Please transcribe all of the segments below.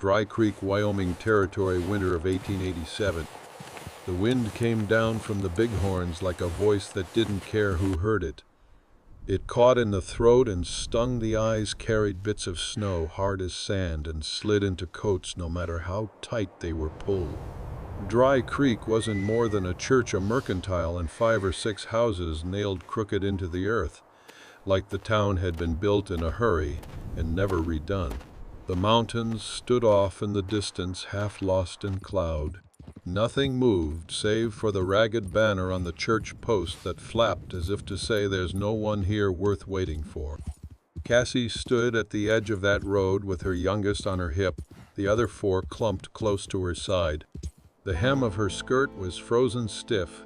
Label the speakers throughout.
Speaker 1: Dry Creek, Wyoming Territory, winter of 1887. The wind came down from the bighorns like a voice that didn't care who heard it. It caught in the throat and stung the eyes, carried bits of snow hard as sand, and slid into coats no matter how tight they were pulled. Dry Creek wasn't more than a church, a mercantile, and 5 or 6 houses nailed crooked into the earth, like the town had been built in a hurry and never redone. The mountains stood off in the distance, half lost in cloud. Nothing moved save for the ragged banner on the church post that flapped as if to say there's no one here worth waiting for. Cassie stood at the edge of that road with her youngest on her hip, the other 4 clumped close to her side. The hem of her skirt was frozen stiff.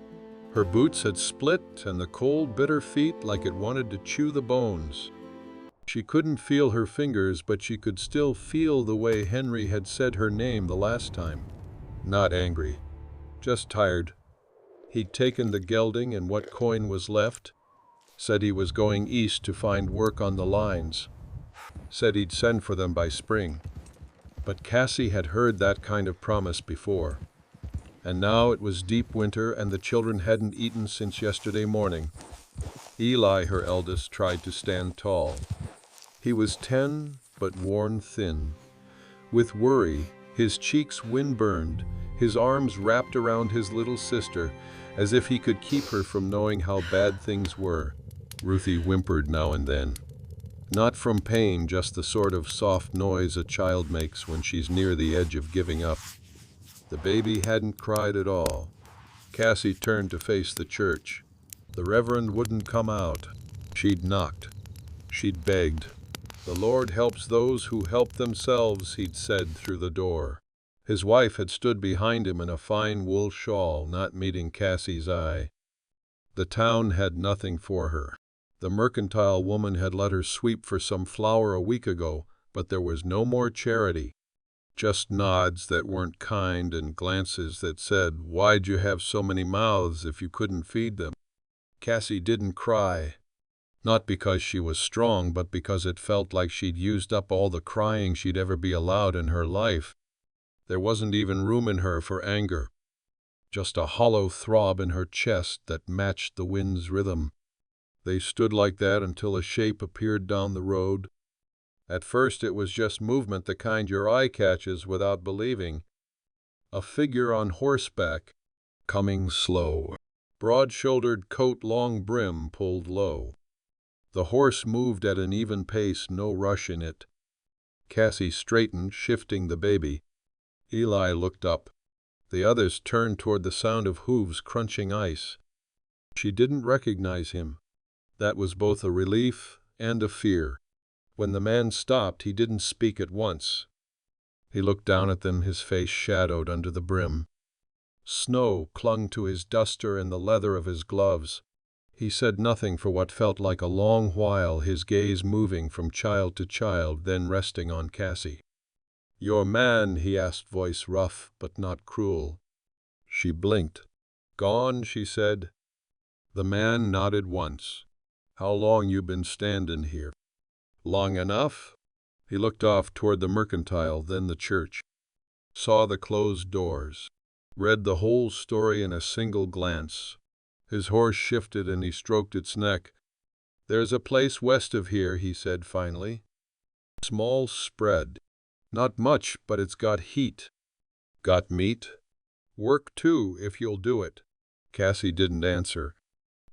Speaker 1: Her boots had split, and the cold bit her feet like it wanted to chew the bones. She couldn't feel her fingers, but she could still feel the way Henry had said her name the last time. Not angry, just tired. He'd taken the gelding and what coin was left, said he was going east to find work on the lines, said he'd send for them by spring. But Cassie had heard that kind of promise before. And now it was deep winter, and the children hadn't eaten since yesterday morning. Eli, her eldest, tried to stand tall. He was 10, but worn thin. With worry, his cheeks wind-burned, his arms wrapped around his little sister, as if he could keep her from knowing how bad things were. Ruthie whimpered now and then. Not from pain, just the sort of soft noise a child makes when she's near the edge of giving up. The baby hadn't cried at all. Cassie turned to face the church. The Reverend wouldn't come out. She'd knocked. She'd begged. "The Lord helps those who help themselves," he'd said through the door. His wife had stood behind him in a fine wool shawl, not meeting Cassie's eye. The town had nothing for her. The mercantile woman had let her sweep for some flour a week ago, but there was no more charity. Just nods that weren't kind and glances that said, "Why'd you have so many mouths if you couldn't feed them?" Cassie didn't cry. Not because she was strong, but because it felt like she'd used up all the crying she'd ever be allowed in her life. There wasn't even room in her for anger. Just a hollow throb in her chest that matched the wind's rhythm. They stood like that until a shape appeared down the road. At first it was just movement, the kind your eye catches without believing. A figure on horseback, coming slow. Broad-shouldered coat, long brim pulled low. The horse moved at an even pace, no rush in it. Cassie straightened, shifting the baby. Eli looked up. The others turned toward the sound of hooves crunching ice. She didn't recognize him. That was both a relief and a fear. When the man stopped, he didn't speak at once. He looked down at them, his face shadowed under the brim. Snow clung to his duster and the leather of his gloves. He said nothing for what felt like a long while, his gaze moving from child to child, then resting on Cassie. "Your man?" he asked, voice rough but not cruel. She blinked. "Gone," she said. The man nodded once. "How long you been standing here?" "Long enough." He looked off toward the mercantile, then the church. Saw the closed doors. Read the whole story in a single glance. His horse shifted and he stroked its neck. "There's a place west of here," he said finally. "Small spread. Not much, but it's got heat." "Got meat?" "Work too, if you'll do it." Cassie didn't answer.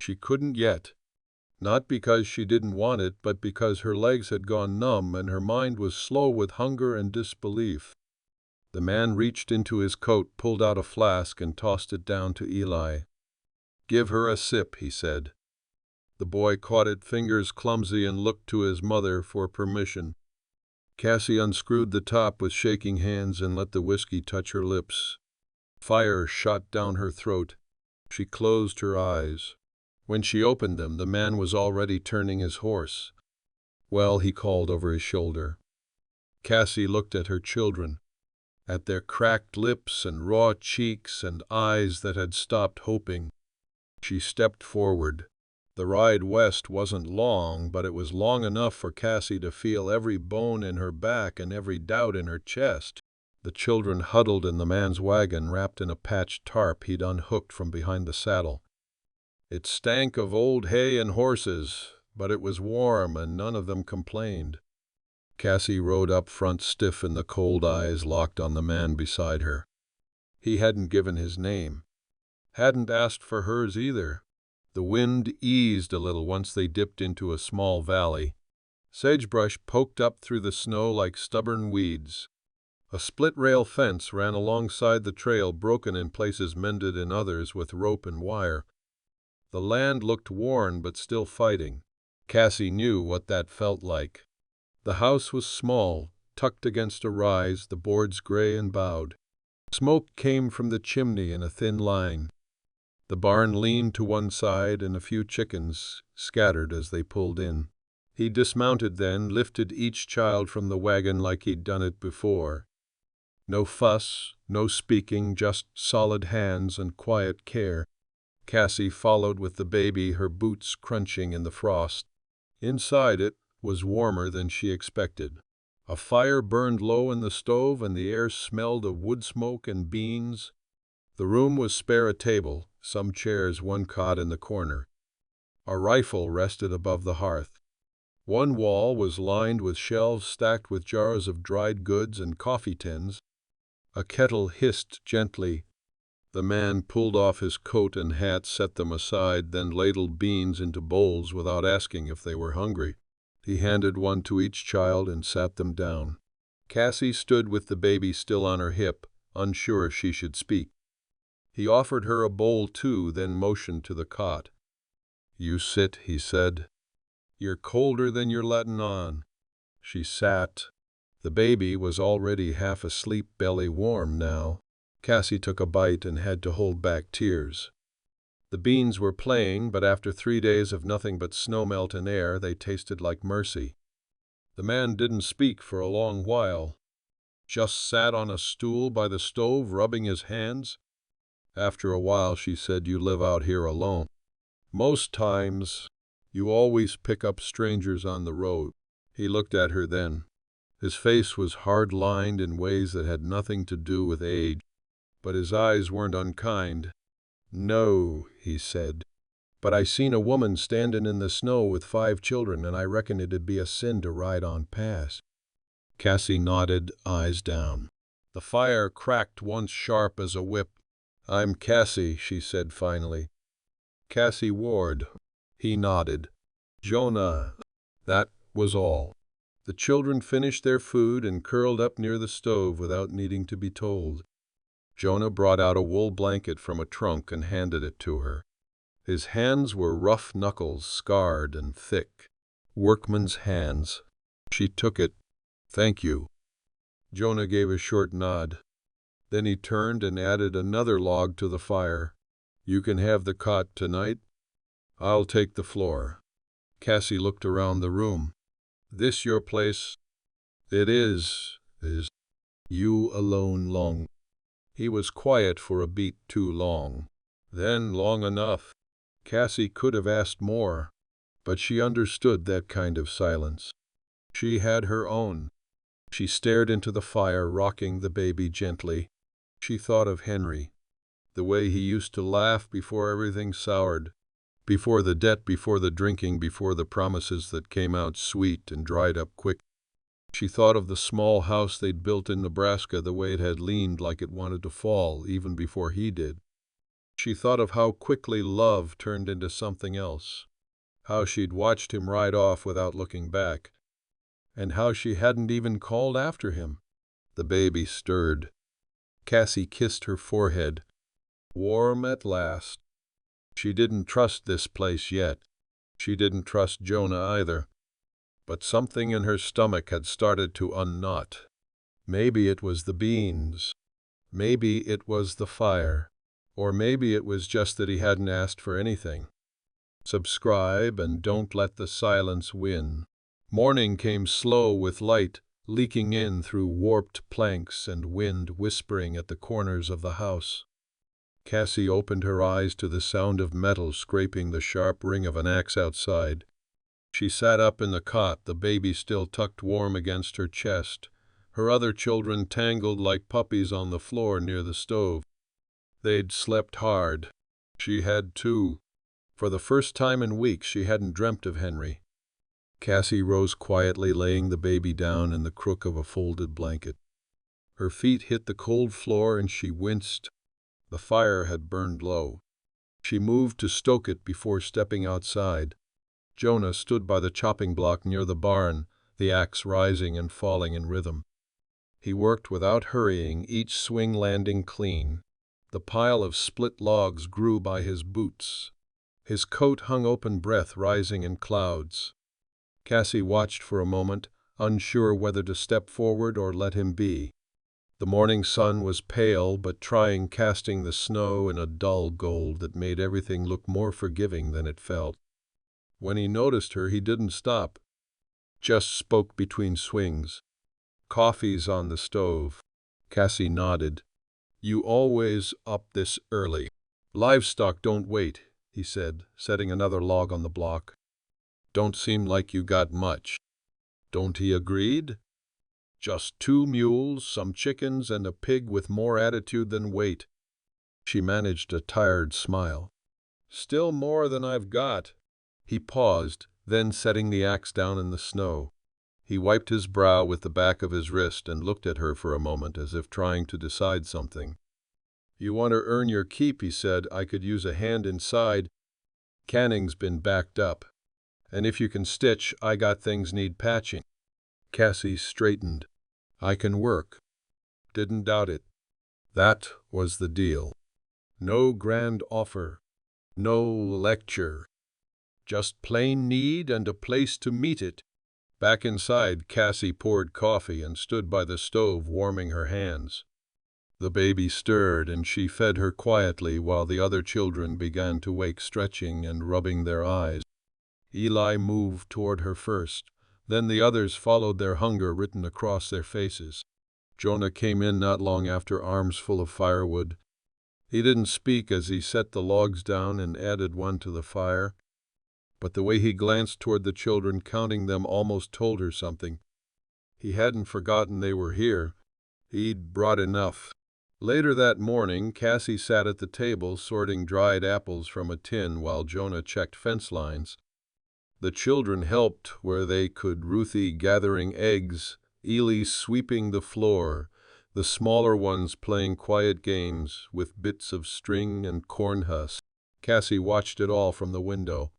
Speaker 1: She couldn't yet. Not because she didn't want it, but because her legs had gone numb and her mind was slow with hunger and disbelief. The man reached into his coat, pulled out a flask, and tossed it down to Eli. "Give her a sip," he said. The boy caught it, fingers clumsy, and looked to his mother for permission. Cassie unscrewed the top with shaking hands and let the whiskey touch her lips. Fire shot down her throat. She closed her eyes. When she opened them, the man was already turning his horse. "Well," he called over his shoulder. Cassie looked at her children, at their cracked lips and raw cheeks and eyes that had stopped hoping. She stepped forward. The ride west wasn't long, but it was long enough for Cassie to feel every bone in her back and every doubt in her chest. The children huddled in the man's wagon, wrapped in a patched tarp he'd unhooked from behind the saddle. It stank of old hay and horses, but it was warm and none of them complained. Cassie rode up front, stiff in the cold, eyes locked on the man beside her. He hadn't given his name, hadn't asked for hers either. The wind eased a little once they dipped into a small valley. Sagebrush poked up through the snow like stubborn weeds. A split-rail fence ran alongside the trail, broken in places, mended in others with rope and wire. The land looked worn but still fighting. Cassie knew what that felt like. The house was small, tucked against a rise, the boards gray and bowed. Smoke came from the chimney in a thin line. The barn leaned to one side, and a few chickens scattered as they pulled in. He dismounted then, lifted each child from the wagon like he'd done it before. No fuss, no speaking, just solid hands and quiet care. Cassie followed with the baby, her boots crunching in the frost. Inside it was warmer than she expected. A fire burned low in the stove, and the air smelled of wood smoke and beans. The room was spare: a table, some chairs, one cot in the corner. A rifle rested above the hearth. One wall was lined with shelves stacked with jars of dried goods and coffee tins. A kettle hissed gently. The man pulled off his coat and hat, set them aside, then ladled beans into bowls without asking if they were hungry. He handed one to each child and sat them down. Cassie stood with the baby still on her hip, unsure if she should speak. He offered her a bowl too, then motioned to the cot. "You sit," he said. "You're colder than you're letting on." She sat. The baby was already half asleep, belly warm now. Cassie took a bite and had to hold back tears. The beans were plain, but after 3 days of nothing but snowmelt and air, they tasted like mercy. The man didn't speak for a long while. Just sat on a stool by the stove, rubbing his hands. After a while she said, "You live out here alone?" "Most times. You always pick up strangers on the road." He looked at her then. His face was hard-lined in ways that had nothing to do with age, but his eyes weren't unkind. "No," he said, "but I seen a woman standin' in the snow with 5 children, and I reckon it'd be a sin to ride on past." Cassie nodded, eyes down. The fire cracked once sharp as a whip. "I'm Cassie," she said finally. "Cassie Ward." He nodded. "Jonah." That was all. The children finished their food and curled up near the stove without needing to be told. Jonah brought out a wool blanket from a trunk and handed it to her. His hands were rough knuckles, scarred and thick. Workman's hands. She took it. "Thank you." Jonah gave a short nod. Then he turned and added another log to the fire. "You can have the cot tonight. I'll take the floor." Cassie looked around the room. "This your place?" "It is. Is you alone long?" He was quiet for a beat too long. Then long enough. Cassie could have asked more, but she understood that kind of silence. She had her own. She stared into the fire, rocking the baby gently. She thought of Henry, the way he used to laugh before everything soured, before the debt, before the drinking, before the promises that came out sweet and dried up quick. She thought of the small house they'd built in Nebraska, the way it had leaned like it wanted to fall even before he did. She thought of how quickly love turned into something else, how she'd watched him ride off without looking back, and how she hadn't even called after him. The baby stirred. Cassie kissed her forehead. Warm at last. She didn't trust this place yet. She didn't trust Jonah either. But something in her stomach had started to unknot. Maybe it was the beans. Maybe it was the fire. Or maybe it was just that he hadn't asked for anything. Subscribe and don't let the silence win. Morning came slow, with light leaking in through warped planks and wind whispering at the corners of the house. Cassie opened her eyes to the sound of metal scraping the sharp ring of an axe outside. She sat up in the cot, the baby still tucked warm against her chest, Her other children tangled like puppies on the floor near the stove. They'd slept hard. She had too. For the first time in weeks she hadn't dreamt of Henry. Cassie rose quietly, laying the baby down in the crook of a folded blanket. Her feet hit the cold floor and she winced. The fire had burned low. She moved to stoke it before stepping outside. Jonah stood by the chopping block near the barn, the axe rising and falling in rhythm. He worked without hurrying, each swing landing clean. The pile of split logs grew by his boots. His coat hung open, breath rising in clouds. Cassie watched for a moment, unsure whether to step forward or let him be. The morning sun was pale but trying, casting the snow in a dull gold that made everything look more forgiving than it felt. When he noticed her, he didn't stop, just spoke between swings. "Coffee's on the stove." Cassie nodded. "You always up this early?" "Livestock don't wait," he said, setting another log on the block. "Don't seem like you got much." "Don't," he agreed. "Just 2 mules, some chickens, and a pig with more attitude than weight." She managed a tired smile. "Still more than I've got." He paused, then setting the axe down in the snow. He wiped his brow with the back of his wrist and looked at her for a moment as if trying to decide something. "You want to earn your keep," he said. "I could use a hand inside. Canning's been backed up. And if you can stitch, I got things need patching." Cassie straightened. "I can work." Didn't doubt it. That was the deal. No grand offer. No lecture. Just plain need and a place to meet it. Back inside, Cassie poured coffee and stood by the stove warming her hands. The baby stirred and she fed her quietly while the other children began to wake, stretching and rubbing their eyes. Eli moved toward her first. Then the others followed, their hunger written across their faces. Jonah came in not long after, arms full of firewood. He didn't speak as he set the logs down and added one to the fire. But the way he glanced toward the children, counting them, almost told her something. He hadn't forgotten they were here. He'd brought enough. Later that morning, Cassie sat at the table sorting dried apples from a tin while Jonah checked fence lines. The children helped where they could, Ruthie gathering eggs, Ely sweeping the floor, the smaller ones playing quiet games with bits of string and corn husks. Cassie watched it all from the window.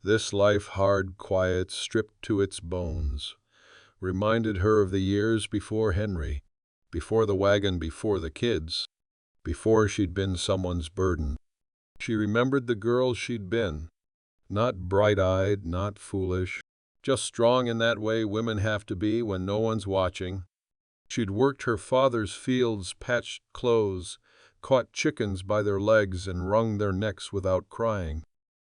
Speaker 1: This life, hard, quiet, stripped to its bones, reminded her of the years before Henry, before the wagon, before the kids, before she'd been someone's burden. She remembered the girl she'd been. Not bright-eyed, not foolish, just strong in that way women have to be when no one's watching. She'd worked her father's fields, patched clothes, caught chickens by their legs and wrung their necks without crying.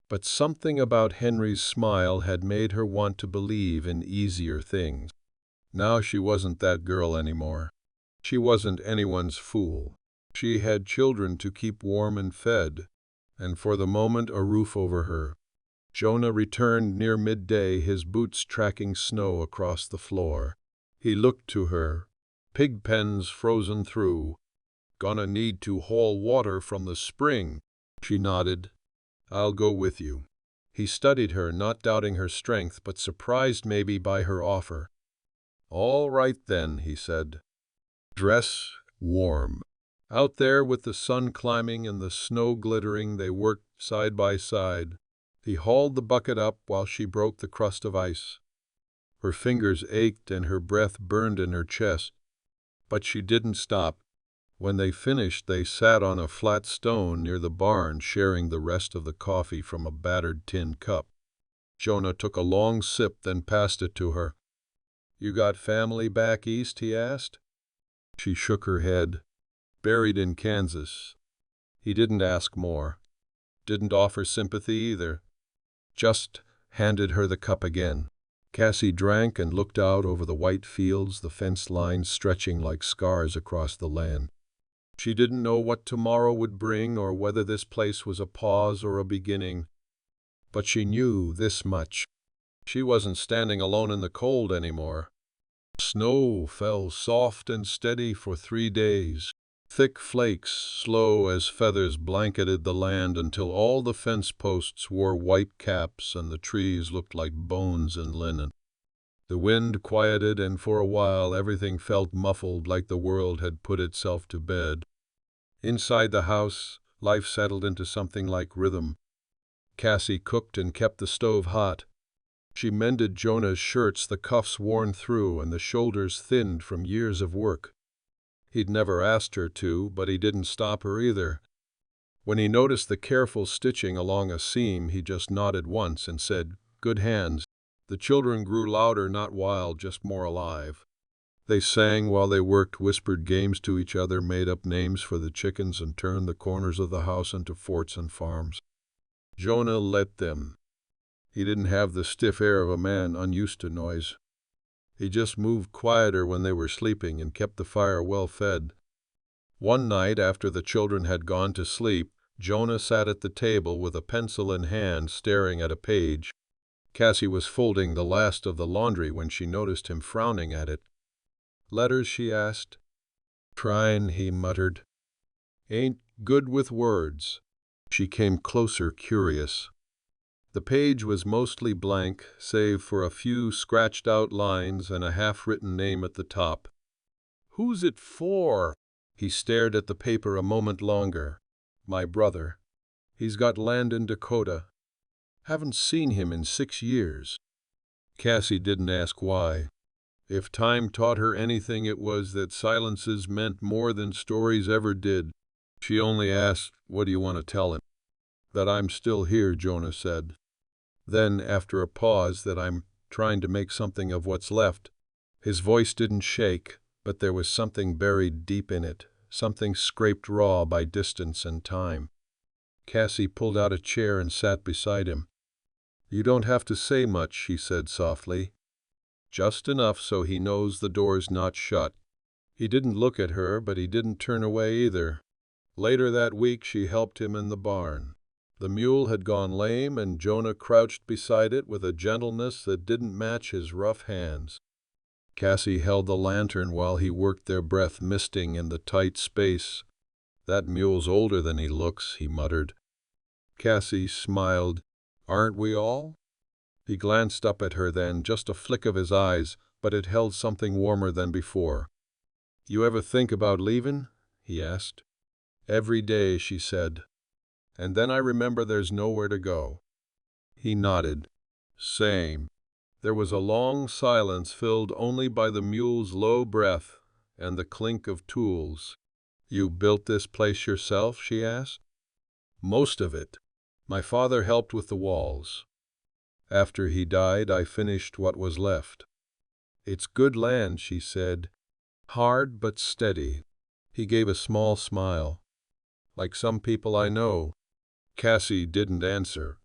Speaker 1: But something about Henry's smile had made her want to believe in easier things. Now she wasn't that girl anymore. She wasn't anyone's fool. She had children to keep warm and fed, and for the moment a roof over her. Jonah returned near midday, his boots tracking snow across the floor. He looked to her. "Pig pens frozen through. Gonna need to haul water from the spring." She nodded. "I'll go with you." He studied her, not doubting her strength, but surprised maybe by her offer. "All right then," he said. "Dress warm." Out there with the sun climbing and the snow glittering, they worked side by side. He hauled the bucket up while she broke the crust of ice. Her fingers ached and her breath burned in her chest. But she didn't stop. When they finished, they sat on a flat stone near the barn, sharing the rest of the coffee from a battered tin cup. Jonah took a long sip, then passed it to her. "You got family back east?" he asked. She shook her head. "Buried in Kansas." He didn't ask more. Didn't offer sympathy either. Just handed her the cup again. Cassie drank and looked out over the white fields, the fence lines stretching like scars across the land. She didn't know what tomorrow would bring or whether this place was a pause or a beginning. But she knew this much. She wasn't standing alone in the cold anymore. Snow fell soft and steady for 3 days. Thick flakes, slow as feathers, blanketed the land until all the fence posts wore white caps and the trees looked like bones in linen. The wind quieted, and for a while everything felt muffled, like the world had put itself to bed. Inside the house, life settled into something like rhythm. Cassie cooked and kept the stove hot. She mended Jonah's shirts, the cuffs worn through and the shoulders thinned from years of work. He'd never asked her to, but he didn't stop her either. When he noticed the careful stitching along a seam, he just nodded once and said, "Good hands." The children grew louder, not wild, just more alive. They sang while they worked, whispered games to each other, made up names for the chickens, and turned the corners of the house into forts and farms. Jonah let them. He didn't have the stiff air of a man unused to noise. He just moved quieter when they were sleeping and kept the fire well fed. One night, after the children had gone to sleep, Jonah sat at the table with a pencil in hand, staring at a page. Cassie was folding the last of the laundry when she noticed him frowning at it. "Letters?" she asked. "Tryin'," he muttered. "Ain't good with words." She came closer, curious. The page was mostly blank, save for a few scratched-out lines and a half-written name at the top. "Who's it for?" He stared at the paper a moment longer. "My brother. He's got land in Dakota. Haven't seen him in 6 years." Cassie didn't ask why. If time taught her anything, it was that silences meant more than stories ever did. She only asked, "What do you want to tell him?" "That I'm still here," Jonah said. Then, after a pause, "that I'm trying to make something of what's left." His voice didn't shake, but there was something buried deep in it, something scraped raw by distance and time. Cassie pulled out a chair and sat beside him. "You don't have to say much," she said softly. "Just enough so he knows the door's not shut." He didn't look at her, but he didn't turn away either. Later that week, she helped him in the barn. The mule had gone lame, and Jonah crouched beside it with a gentleness that didn't match his rough hands. Cassie held the lantern while he worked, their breath misting in the tight space. "That mule's older than he looks," he muttered. Cassie smiled. "Aren't we all?" He glanced up at her then, just a flick of his eyes, but it held something warmer than before. "You ever think about leaving?" he asked. "Every day," she said. "And then I remember there's nowhere to go." He nodded. "Same." There was a long silence, filled only by the mule's low breath and the clink of tools. "You built this place yourself?" she asked. "Most of it. My father helped with the walls. After he died, I finished what was left." "It's good land," she said. "Hard but steady." He gave a small smile. "Like some people I know." Cassie didn't answer,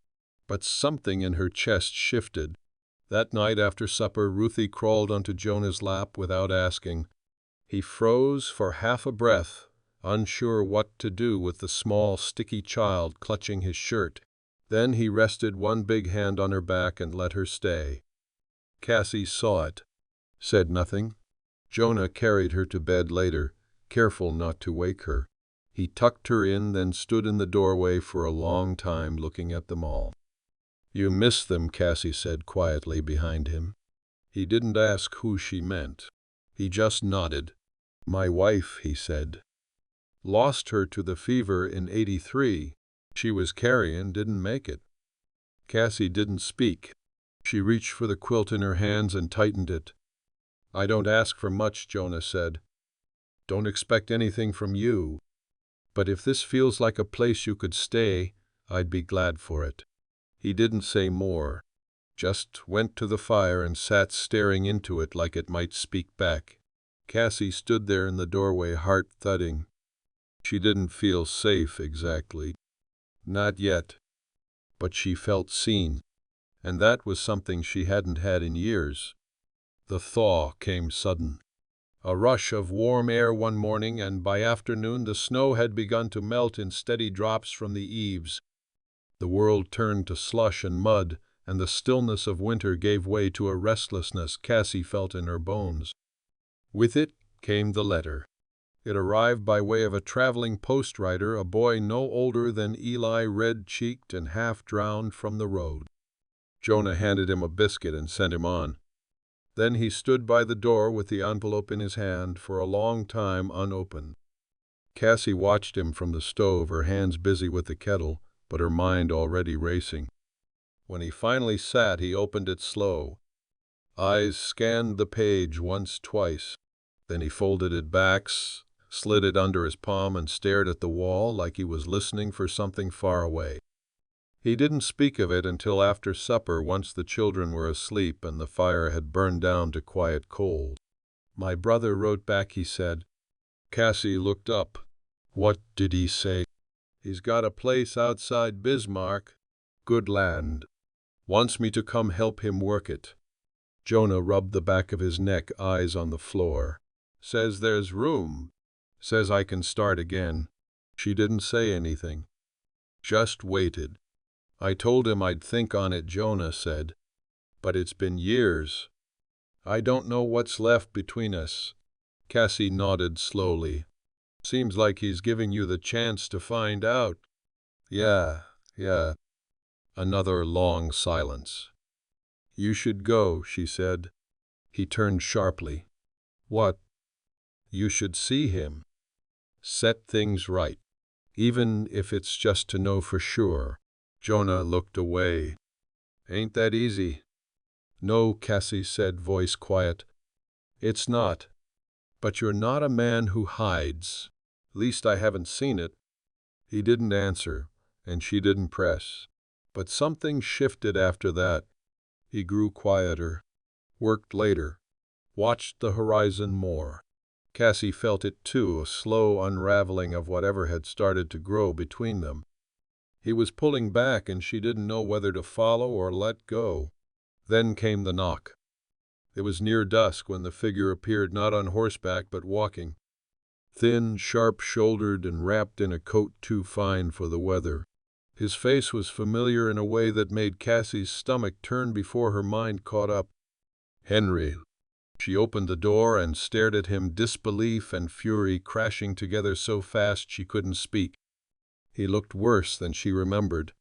Speaker 1: but something in her chest shifted. That night after supper, Ruthie crawled onto Jonah's lap without asking. He froze for half a breath, unsure what to do with the small, sticky child clutching his shirt. Then he rested one big hand on her back and let her stay. Cassie saw it, said nothing. Jonah carried her to bed later, careful not to wake her. He tucked her in, then stood in the doorway for a long time, looking at them all. "You miss them," Cassie said quietly behind him. He didn't ask who she meant. He just nodded. "My wife," he said. "Lost her to the fever in '83. She was carrying, didn't make it." Cassie didn't speak. She reached for the quilt in her hands and tightened it. "I don't ask for much," Jonah said. "Don't expect anything from you. But if this feels like a place you could stay, I'd be glad for it." He didn't say more, just went to the fire and sat staring into it like it might speak back. Cassie stood there in the doorway, heart thudding. She didn't feel safe exactly. Not yet. But she felt seen, and that was something she hadn't had in years. The thaw came sudden. A rush of warm air one morning, and by afternoon the snow had begun to melt in steady drops from the eaves. The world turned to slush and mud, and the stillness of winter gave way to a restlessness Cassie felt in her bones. With it came the letter. It arrived by way of a traveling post-rider, a boy no older than Eli, red-cheeked and half-drowned from the road. Jonah handed him a biscuit and sent him on. Then he stood by the door with the envelope in his hand for a long time unopened. Cassie watched him from the stove, her hands busy with the kettle, but her mind already racing. When he finally sat, he opened it slow. Eyes scanned the page once, twice. Then he folded it back, slid it under his palm, and stared at the wall like he was listening for something far away. He didn't speak of it until after supper, once the children were asleep and the fire had burned down to quiet coals. "My brother wrote back," he said. Cassie looked up. "What did he say?" "He's got a place outside Bismarck. Good land. Wants me to come help him work it." Jonah rubbed the back of his neck, eyes on the floor. "Says there's room. Says I can start again." She didn't say anything. Just waited. "I told him I'd think on it," Jonah said. "But it's been years. I don't know what's left between us." Cassie nodded slowly. "Seems like he's giving you the chance to find out." Yeah. Another long silence. "You should go," she said. He turned sharply. "What?" "You should see him. Set things right. Even if it's just to know for sure." Jonah looked away. "Ain't that easy?" "No," Cassie said, voice quiet. "It's not. But you're not a man who hides. Least I haven't seen it." He didn't answer, and she didn't press. But something shifted after that. He grew quieter, worked later, watched the horizon more. Cassie felt it too, a slow unraveling of whatever had started to grow between them. He was pulling back, and she didn't know whether to follow or let go. Then came the knock. It was near dusk when the figure appeared, not on horseback but walking. Thin, sharp-shouldered, and wrapped in a coat too fine for the weather. His face was familiar in a way that made Cassie's stomach turn before her mind caught up. "Henry." She opened the door and stared at him, disbelief and fury crashing together so fast she couldn't speak. He looked worse than she remembered.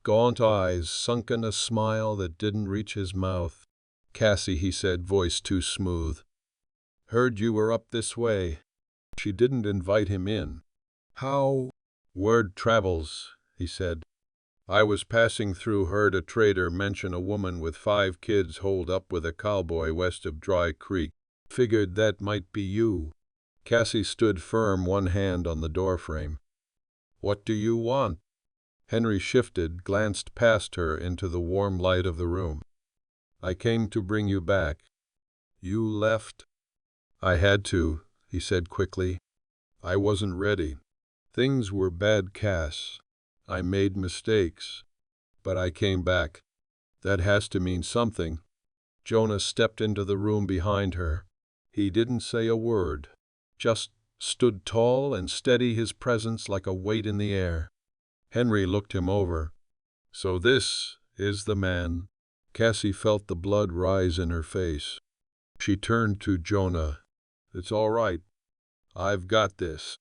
Speaker 1: Gaunt eyes, sunken, a smile that didn't reach his mouth. "Cassie," he said, voice too smooth. "Heard you were up this way." She didn't invite him in. "How?" "Word travels," he said. "I was passing through, heard a trader mention a woman with 5 kids holed up with a cowboy west of Dry Creek. Figured that might be you." Cassie stood firm, one hand on the doorframe. "What do you want?" Henry shifted, glanced past her into the warm light of the room. "I came to bring you back." "You left?" "I had to," he said quickly. "I wasn't ready. Things were bad, Cass. I made mistakes. But I came back. That has to mean something." Jonah stepped into the room behind her. He didn't say a word, just stood tall and steady, his presence like a weight in the air. Henry looked him over. "So this is the man." Cassie felt the blood rise in her face. She turned to Jonah. "It's all right. I've got this."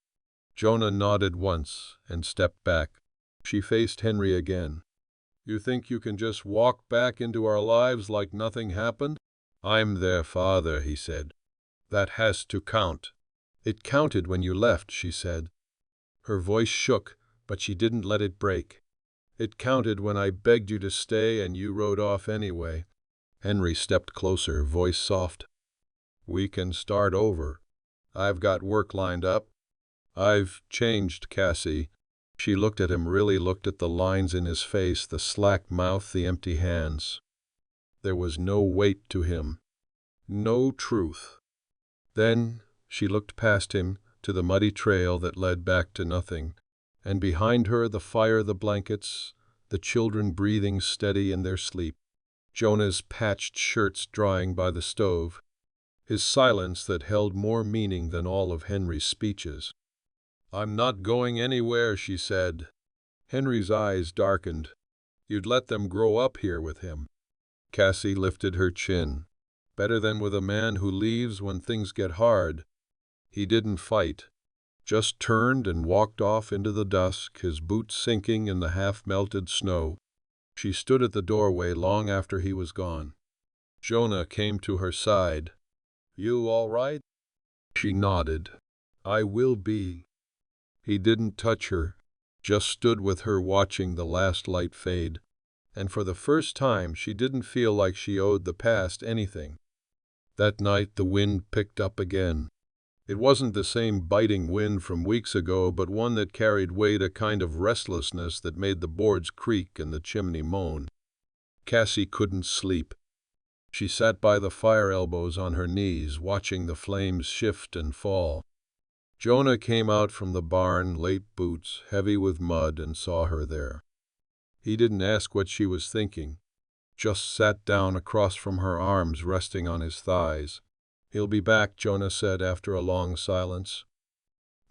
Speaker 1: Jonah nodded once and stepped back. She faced Henry again. "You think you can just walk back into our lives like nothing happened?" "I'm their father," he said. "That has to count." "It counted when you left," she said. Her voice shook, but she didn't let it break. "It counted when I begged you to stay and you rode off anyway." Henry stepped closer, voice soft. "We can start over. I've got work lined up." "I've changed, Cassie." She looked at him, really looked at the lines in his face, the slack mouth, the empty hands. There was no weight to him. No truth. Then she looked past him to the muddy trail that led back to nothing, and behind her the fire, the blankets, the children breathing steady in their sleep, Jonah's patched shirts drying by the stove, his silence that held more meaning than all of Henry's speeches. "I'm not going anywhere," she said. Henry's eyes darkened. "You'd let them grow up here with him." Cassie lifted her chin. Better than with a man who leaves when things get hard. He didn't fight, just turned and walked off into the dusk, his boots sinking in the half-melted snow. She stood at the doorway long after he was gone. Jonah came to her side. "You all right?" She nodded. "I will be." He didn't touch her, just stood with her watching the last light fade. And for the first time she didn't feel like she owed the past anything. That night the wind picked up again. It wasn't the same biting wind from weeks ago, but one that carried weight, a kind of restlessness that made the boards creak and the chimney moan. Cassie couldn't sleep. She sat by the fire, elbows on her knees, watching the flames shift and fall. Jonah came out from the barn, late boots, heavy with mud, and saw her there. He didn't ask what she was thinking, just sat down across from her, arms resting on his thighs. "He'll be back," Jonah said after a long silence.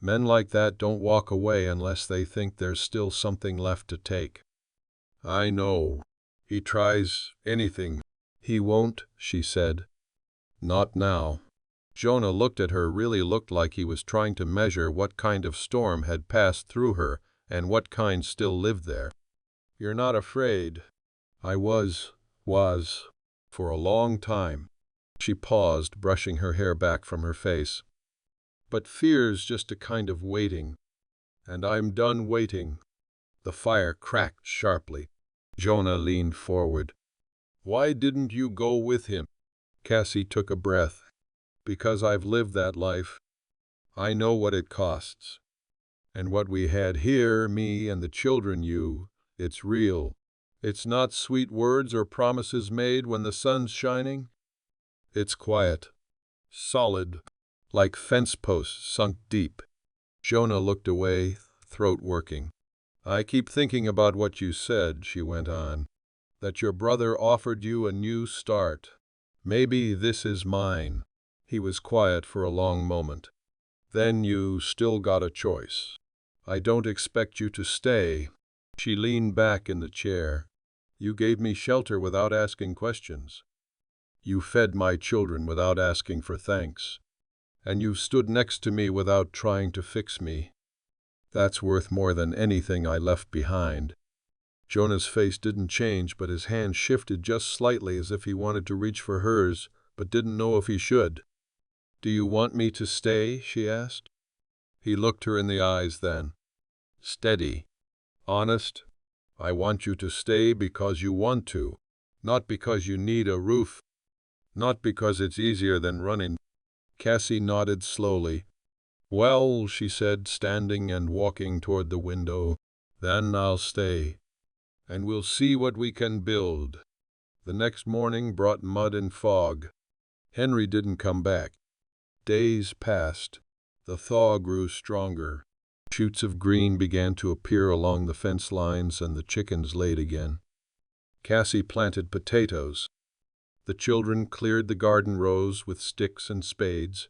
Speaker 1: "Men like that don't walk away unless they think there's still something left to take." "I know. He tries anything." "He won't," she said. "Not now." Jonah looked at her, really looked like he was trying to measure what kind of storm had passed through her and what kind still lived there. "You're not afraid?" "I was, for a long time." She paused, brushing her hair back from her face. "But fear's just a kind of waiting. And I'm done waiting." The fire cracked sharply. Jonah leaned forward. "Why didn't you go with him?" Cassie took a breath. "Because I've lived that life. I know what it costs. And what we had here, me and the children, it's real. It's not sweet words or promises made when the sun's shining. It's quiet, solid, like fence posts sunk deep." Jonah looked away, throat working. "I keep thinking about what you said," she went on, "that your brother offered you a new start. Maybe this is mine." He was quiet for a long moment. "Then you still got a choice. I don't expect you to stay." She leaned back in the chair. "You gave me shelter without asking questions. You fed my children without asking for thanks. And you stood next to me without trying to fix me. That's worth more than anything I left behind." Jonah's face didn't change, but his hand shifted just slightly, as if he wanted to reach for hers, but didn't know if he should. "Do you want me to stay?" she asked. He looked her in the eyes then. Steady. "Honest. I want you to stay because you want to, not because you need a roof, not because it's easier than running." Cassie nodded slowly. "Well," she said, standing and walking toward the window, "then I'll stay. And we'll see what we can build." The next morning brought mud and fog. Henry didn't come back. Days passed. The thaw grew stronger. Shoots of green began to appear along the fence lines, and the chickens laid again. Cassie planted potatoes. The children cleared the garden rows with sticks and spades.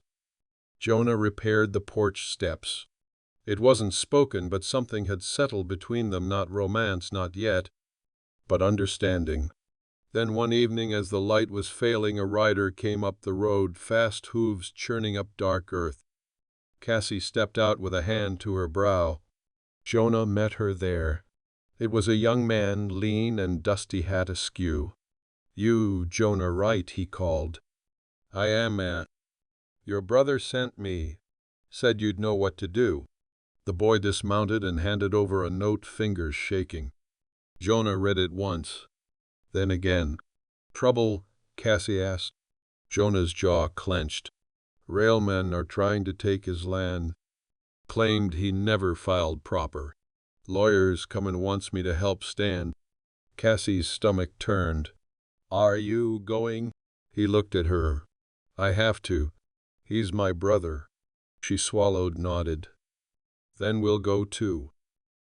Speaker 1: Jonah repaired the porch steps. It wasn't spoken, but something had settled between them, not romance, not yet, but understanding. Then one evening, as the light was failing, a rider came up the road, fast hooves churning up dark earth. Cassie stepped out with a hand to her brow. Jonah met her there. It was a young man, lean and dusty hat askew. "You, Jonah Wright," he called. "I am, Aunt. Your brother sent me. Said you'd know what to do." The boy dismounted and handed over a note, fingers shaking. Jonah read it once, then again. "Trouble?" Cassie asked. Jonah's jaw clenched. "Railmen are trying to take his land. Claimed he never filed proper. Lawyers come and wants me to help stand." Cassie's stomach turned. "Are you going?" He looked at her. "I have to. He's my brother." She swallowed, nodded. "Then we'll go too."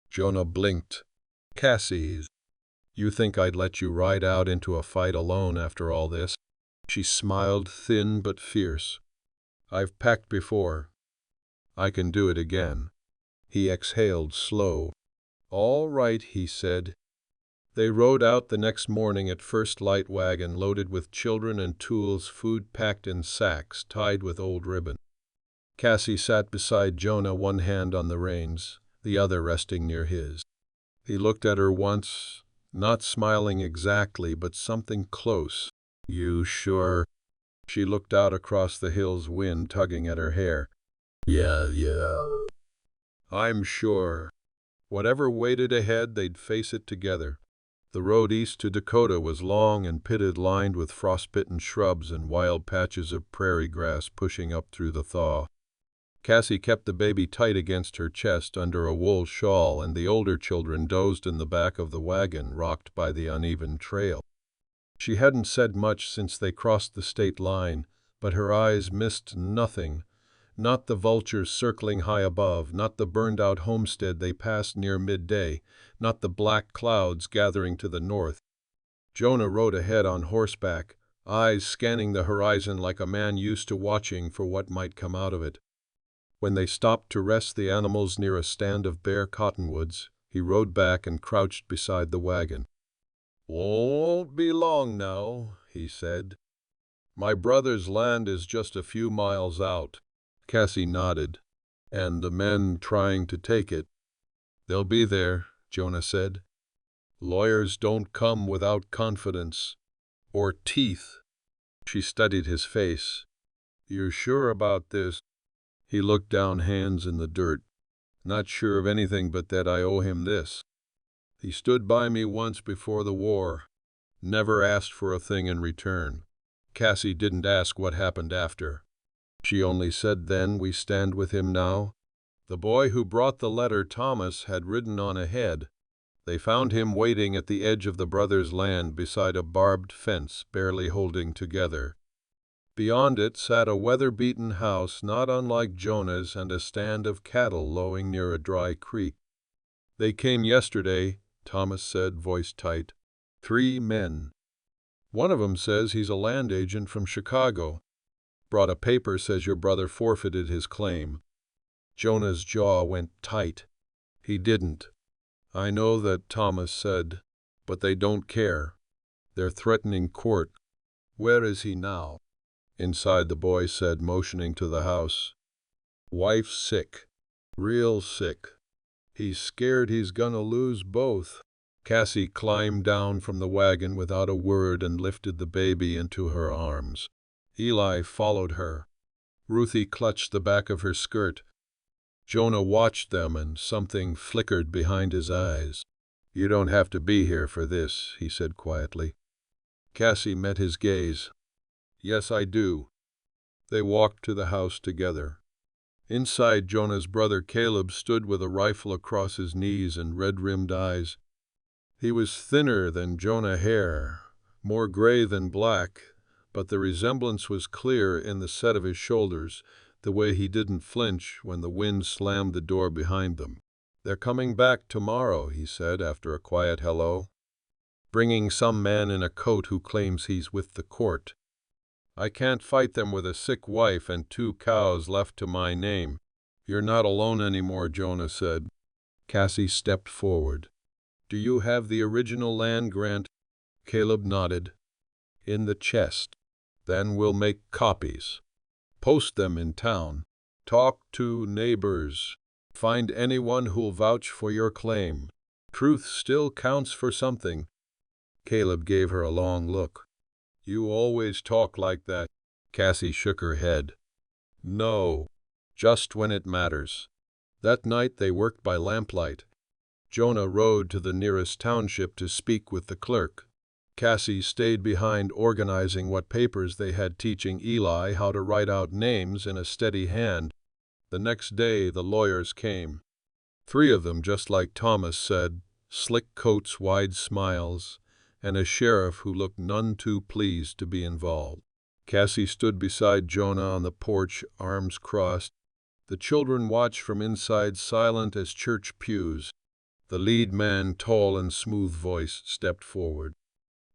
Speaker 1: Jonah blinked. "Cassie, you think I'd let you ride out into a fight alone after all this?" She smiled, thin but fierce. "I've packed before. I can do it again." He exhaled, slow. "All right," he said. They rode out the next morning at first light wagon loaded with children and tools, food packed in sacks tied with old ribbon. Cassie sat beside Jonah, one hand on the reins, the other resting near his. He looked at her once, not smiling exactly, but something close. "You sure?" She looked out across the hills, wind tugging at her hair. Yeah. "I'm sure." Whatever waited ahead, they'd face it together. The road east to Dakota was long and pitted, lined with frostbitten shrubs and wild patches of prairie grass pushing up through the thaw. Cassie kept the baby tight against her chest under a wool shawl, and the older children dozed in the back of the wagon, rocked by the uneven trail. She hadn't said much since they crossed the state line, but her eyes missed nothing. Not the vultures circling high above, not the burned-out homestead they passed near midday, not the black clouds gathering to the north. Jonah rode ahead on horseback, eyes scanning the horizon like a man used to watching for what might come out of it. When they stopped to rest the animals near a stand of bare cottonwoods, he rode back and crouched beside the wagon. "Won't be long now," he said. "My brother's land is just a few miles out." Cassie nodded. "And the men trying to take it?" "They'll be there," Jonah said. "Lawyers don't come without confidence. Or teeth." She studied his face. "You're sure about this?" He looked down, hands in the dirt. "Not sure of anything but that I owe him this. He stood by me once before the war. Never asked for a thing in return." Cassie didn't ask what happened after. She only said, "Then we stand with him now." The boy who brought the letter, Thomas, had ridden on ahead. They found him waiting at the edge of the brothers' land beside a barbed fence, barely holding together. Beyond it sat a weather-beaten house not unlike Jonah's, and a stand of cattle lowing near a dry creek. "They came yesterday," Thomas said, voice tight. "3 men. One of 'em says he's a land agent from Chicago. Brought a paper, says your brother forfeited his claim." Jonah's jaw went tight. "He didn't." "I know that," Thomas said, "but they don't care. They're threatening court." "Where is he now?" "Inside," the boy said, motioning to the house. "Wife's sick. Real sick. He's scared he's gonna lose both." Cassie climbed down from the wagon without a word and lifted the baby into her arms. Eli followed her. Ruthie clutched the back of her skirt. Jonah watched them, and something flickered behind his eyes. "You don't have to be here for this," he said quietly. Cassie met his gaze. "Yes, I do." They walked to the house together. Inside, Jonah's brother Caleb stood with a rifle across his knees and red-rimmed eyes. He was thinner than Jonah Hare, more gray than black, but the resemblance was clear in the set of his shoulders, the way he didn't flinch when the wind slammed the door behind them. "They're coming back tomorrow," he said after a quiet hello. "Bringing some man in a coat who claims he's with the court. I can't fight them with a sick wife and 2 cows left to my name." "You're not alone anymore," Jonah said. Cassie stepped forward. "Do you have the original land grant?" Caleb nodded. "In the chest. Then we'll make copies. Post them in town. Talk to neighbors. Find anyone who'll vouch for your claim. Truth still counts for something." Caleb gave her a long look. "You always talk like that." Cassie shook her head. "No, just when it matters." That night they worked by lamplight. Jonah rode to the nearest township to speak with the clerk. Cassie stayed behind, organizing what papers they had, teaching Eli how to write out names in a steady hand. The next day the lawyers came. 3 of them, just like Thomas said, slick coats, wide smiles, and a sheriff who looked none too pleased to be involved. Cassie stood beside Jonah on the porch, arms crossed. The children watched from inside, silent as church pews. The lead man, tall and smooth-voiced, stepped forward.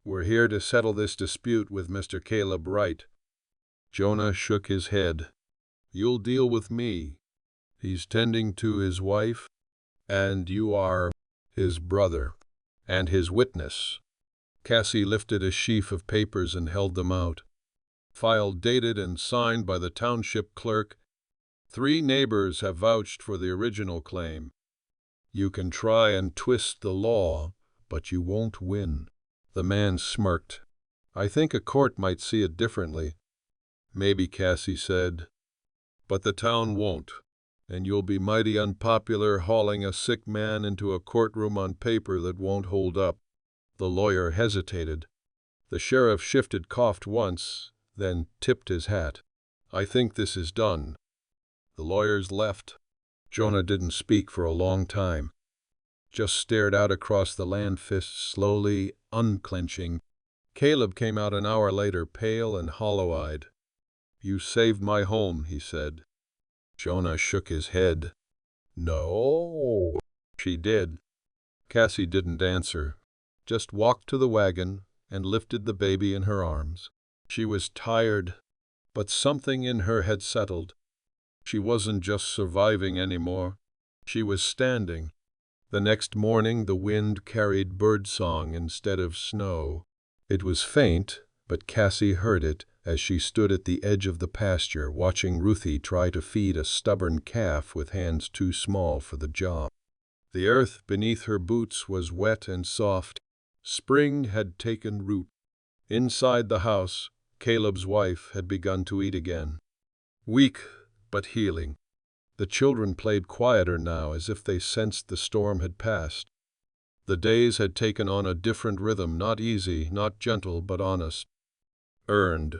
Speaker 1: "We're here to settle this dispute with Mr. Caleb Wright." Jonah shook his head. "You'll deal with me. He's tending to his wife, and you are his brother." And his witness. Cassie lifted a sheaf of papers and held them out. File dated and signed by the township clerk. 3 neighbors have vouched for the original claim. You can try and twist the law, but you won't win. The man smirked. I think a court might see it differently. Maybe, Cassie said. But the town won't. And you'll be mighty unpopular hauling a sick man into a courtroom on paper that won't hold up. The lawyer hesitated. The sheriff shifted, coughed once, then tipped his hat. I think this is done. The lawyers left. Jonah didn't speak for a long time. Just stared out across the land, fists slowly unclenching. Caleb came out an hour later, pale and hollow-eyed. You saved my home, he said. Jonah shook his head. No, she did. Cassie didn't answer, just walked to the wagon and lifted the baby in her arms. She was tired, but something in her had settled. She wasn't just surviving anymore. She was standing. The next morning the wind carried birdsong instead of snow. It was faint, but Cassie heard it as she stood at the edge of the pasture watching Ruthie try to feed a stubborn calf with hands too small for the job. The earth beneath her boots was wet and soft. Spring had taken root. Inside the house, Caleb's wife had begun to eat again. Weak, but healing. The children played quieter now, as if they sensed the storm had passed. The days had taken on a different rhythm, not easy, not gentle, but honest. Earned.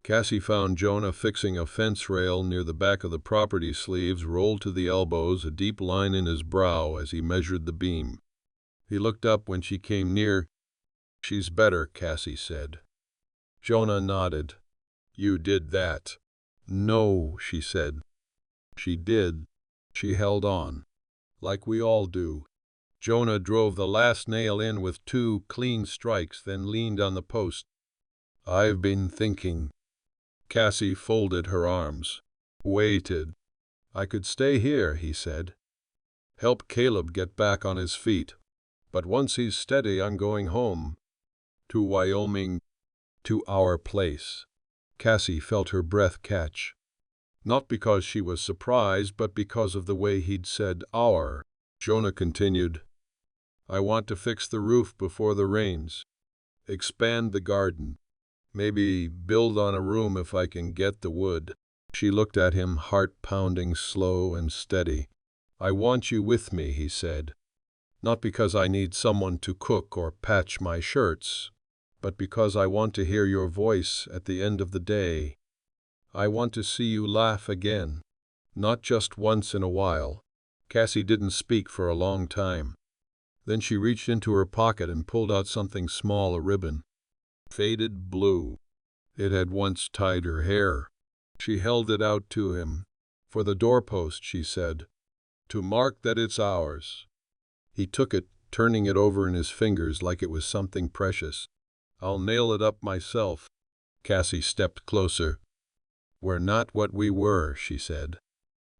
Speaker 1: Cassie found Jonah fixing a fence rail near the back of the property, sleeves rolled to the elbows, a deep line in his brow as he measured the beam. He looked up when she came near. She's better, Cassie said. Jonah nodded. You did that. No, she said. She did. She held on. Like we all do. Jonah drove the last nail in with 2 clean strikes, then leaned on the post. I've been thinking. Cassie folded her arms. Waited. I could stay here, he said. Help Caleb get back on his feet. But once he's steady, I'm going home. To Wyoming. To our place. Cassie felt her breath catch. Not because she was surprised, but because of the way he'd said our. Jonah continued. I want to fix the roof before the rains. Expand the garden. Maybe build on a room if I can get the wood. She looked at him, heart pounding, slow and steady. I want you with me, he said. Not because I need someone to cook or patch my shirts, but because I want to hear your voice at the end of the day. I want to see you laugh again. Not just once in a while. Cassie didn't speak for a long time. Then she reached into her pocket and pulled out something small, a ribbon. Faded blue. It had once tied her hair. She held it out to him. For the doorpost, she said. To mark that it's ours. He took it, turning it over in his fingers like it was something precious. I'll nail it up myself. Cassie stepped closer. We're not what we were, she said.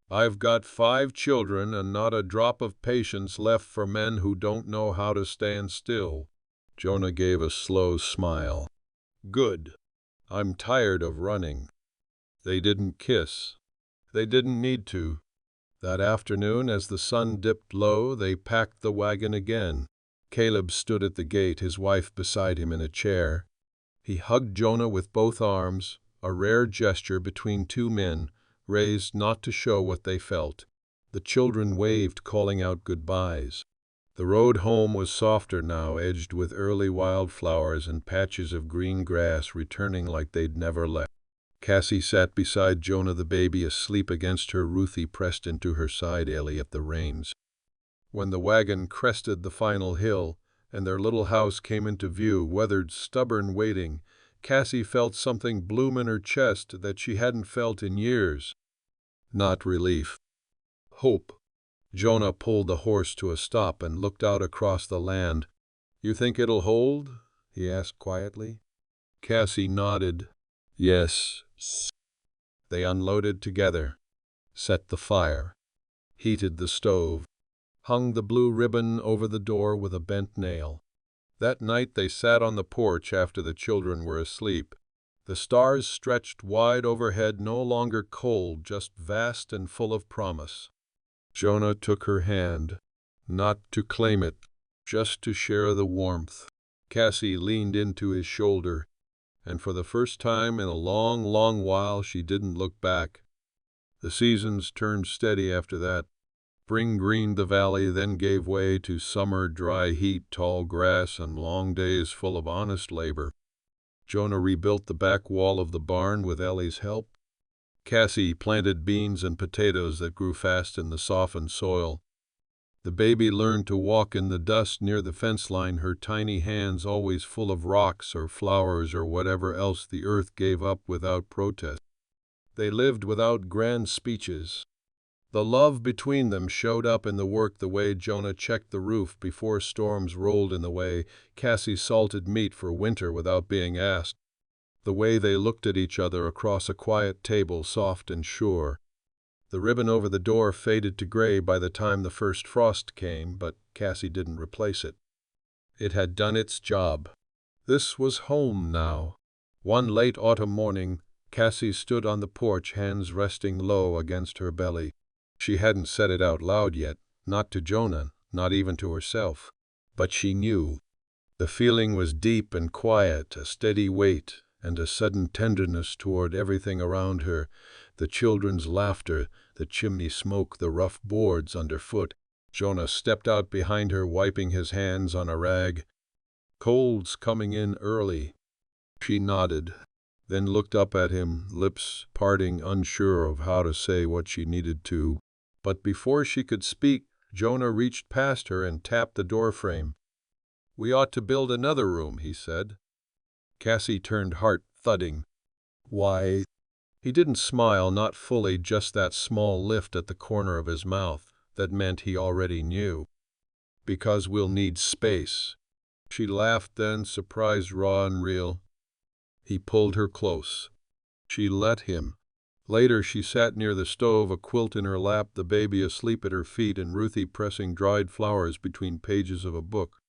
Speaker 1: I've got 5 children and not a drop of patience left for men who don't know how to stand still. Jonah gave a slow smile. Good. I'm tired of running. They didn't kiss. They didn't need to. That afternoon, as the sun dipped low, they packed the wagon again. Caleb stood at the gate, his wife beside him in a chair. He hugged Jonah with both arms, a rare gesture between 2 men, raised not to show what they felt. The children waved, calling out goodbyes. The road home was softer now, edged with early wildflowers and patches of green grass returning like they'd never left. Cassie sat beside Jonah, the baby asleep against her. Ruthie pressed into her side, Ellie at the reins. When the wagon crested the final hill and their little house came into view, weathered, stubborn, waiting, Cassie felt something bloom in her chest that she hadn't felt in years. Not relief. Hope. Jonah pulled the horse to a stop and looked out across the land. You think it'll hold? He asked quietly. Cassie nodded. Yes. They unloaded together, set the fire, heated the stove, hung the blue ribbon over the door with a bent nail. That night they sat on the porch after the children were asleep. The stars stretched wide overhead, no longer cold, just vast and full of promise. Jonah took her hand, not to claim it, just to share the warmth. Cassie leaned into his shoulder, and for the first time in a long, long while she didn't look back. The seasons turned steady after that. Spring greened the valley, then gave way to summer, dry heat, tall grass, and long days full of honest labor. Jonah rebuilt the back wall of the barn with Ellie's help. Cassie planted beans and potatoes that grew fast in the softened soil. The baby learned to walk in the dust near the fence line, her tiny hands always full of rocks or flowers or whatever else the earth gave up without protest. They lived without grand speeches. The love between them showed up in the work, the way Jonah checked the roof before storms rolled in, the way Cassie salted meat for winter without being asked, the way they looked at each other across a quiet table, soft and sure. The ribbon over the door faded to gray by the time the first frost came, but Cassie didn't replace it. It had done its job. This was home now. One late autumn morning, Cassie stood on the porch, hands resting low against her belly. She hadn't said it out loud yet, not to Jonah, not even to herself. But she knew. The feeling was deep and quiet, a steady weight and a sudden tenderness toward everything around her, the children's laughter, the chimney smoke, the rough boards underfoot. Jonah stepped out behind her, wiping his hands on a rag. "Cold's coming in early." She nodded, then looked up at him, lips parting, unsure of how to say what she needed to. But before she could speak, Jonah reached past her and tapped the doorframe. "We ought to build another room," he said. Cassie turned, heart thudding. "Why?" He didn't smile, not fully, just that small lift at the corner of his mouth that meant he already knew. "Because we'll need space." She laughed then, surprise raw and real. He pulled her close. She let him. Later she sat near the stove, a quilt in her lap, the baby asleep at her feet, and Ruthie pressing dried flowers between pages of a book.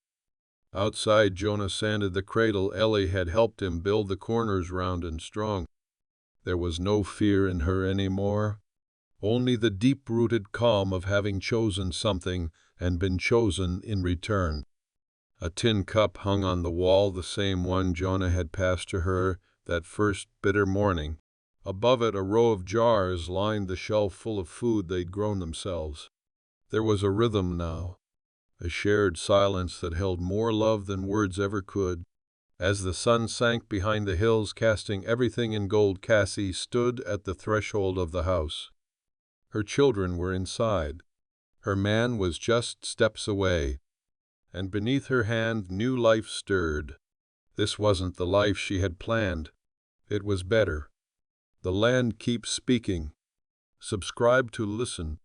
Speaker 1: Outside, Jonah sanded the cradle. Ellie had helped him build the corners round and strong. There was no fear in her anymore, only the deep-rooted calm of having chosen something and been chosen in return. A tin cup hung on the wall, the same one Jonah had passed to her that first bitter morning. Above it, a row of jars lined the shelf full of food they'd grown themselves. There was a rhythm now, a shared silence that held more love than words ever could. As the sun sank behind the hills, casting everything in gold, Cassie stood at the threshold of the house. Her children were inside. Her man was just steps away. And beneath her hand, new life stirred. This wasn't the life she had planned. It was better. The land keeps speaking. Subscribe to listen.